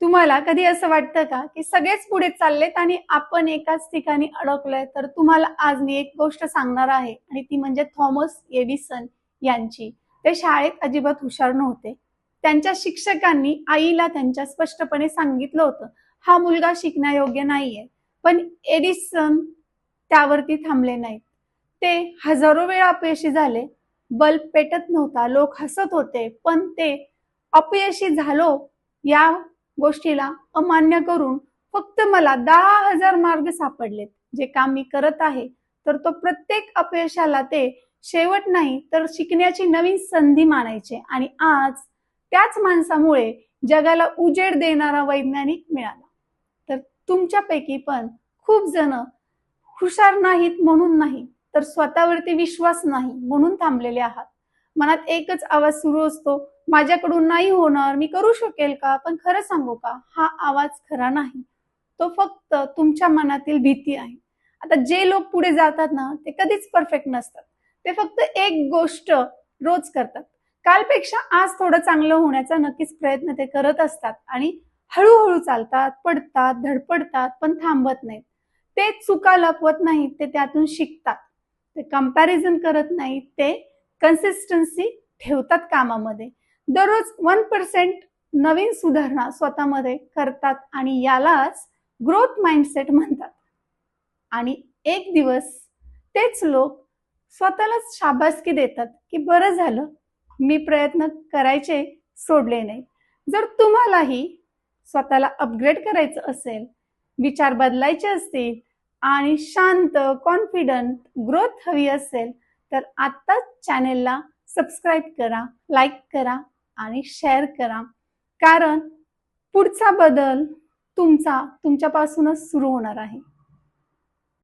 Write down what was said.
तुम्हाला कधी असं वाटतं का, की सगळेच पुढे चाललेत आणि आपण एकाच ठिकाणी अडकलोय? तर तुम्हाला आज मी एक गोष्ट सांगणार आहे आणि ती म्हणजे थॉमस एडिसन यांची. ते शाळेत अजिबात हुशार नव्हते. त्यांच्या शिक्षकांनी आईला त्यांच्या स्पष्टपणे सांगितलं होतं, हा मुलगा शिकण्यायोग्य नाहीये. पण एडिसन त्यावरती थांबले नाहीत. ते हजारो वेळा अपयशी झाले. बल्ब पेटत नव्हता, लोक हसत होते, पण ते अपयशी झालो या गोष्टीला अमान्य करून फक्त मला 10,000 मार्ग सापडलेत. जे काम मी करत आहे तर तो प्रत्येक अपयशाला ते शेवट नाही तर शिकण्याची नवीन संधी मानायचे. आणि आज त्याच माणसामुळे जगाला उजेड देणारा वैज्ञानिक मिळाला. तर तुमच्यापैकी पण खूप जण हुशार नाहीत म्हणून नाही, तर स्वतःवरती विश्वास नाही म्हणून थांबलेले आहात. मनात एकच आवाज सुरू असतो, माझ्याकडून नाही होणार, मी करू शकेल का? पण खरं सांगू का, हा आवाज खरा नाही. तो फक्त तुमच्या मनातील भीती आहे. आता जे लोक पुढे जातात ना, ते कधीच परफेक्ट नसतात. ते फक्त एक गोष्ट रोज करतात. कालपेक्षा आज थोडं चांगलं होण्याचा नक्कीच प्रयत्न ते करत असतात आणि हळूहळू चालतात, पडतात, धडपडतात, पण थांबत नाहीत. ते चुका लपवत नाहीत, ते त्यातून शिकतात. ते कंपॅरिझन करत नाहीत, ते कन्सिस्टन्सी ठेवतात कामामध्ये. दररोज 1% नवीन सुधारणा स्वतःमध्ये करतात आणि यालाच ग्रोथ माइंडसेट म्हणतात. आणि एक दिवस तेच लोक स्वतःलाच शाबासकी देतात, की बरं झालं मी प्रयत्न करायचे सोडले नाही. जर तुम्हालाही स्वतःला अपग्रेड करायचं असेल, विचार बदलायचे असतील आणि शांत, कॉन्फिडंट ग्रोथ हवी असेल, तर आत्ताच चॅनेलला सबस्क्राईब करा, लाईक करा आणि शेअर करा. कारण पुढचा बदल तुमच्यापासूनच सुरू होणार आहे.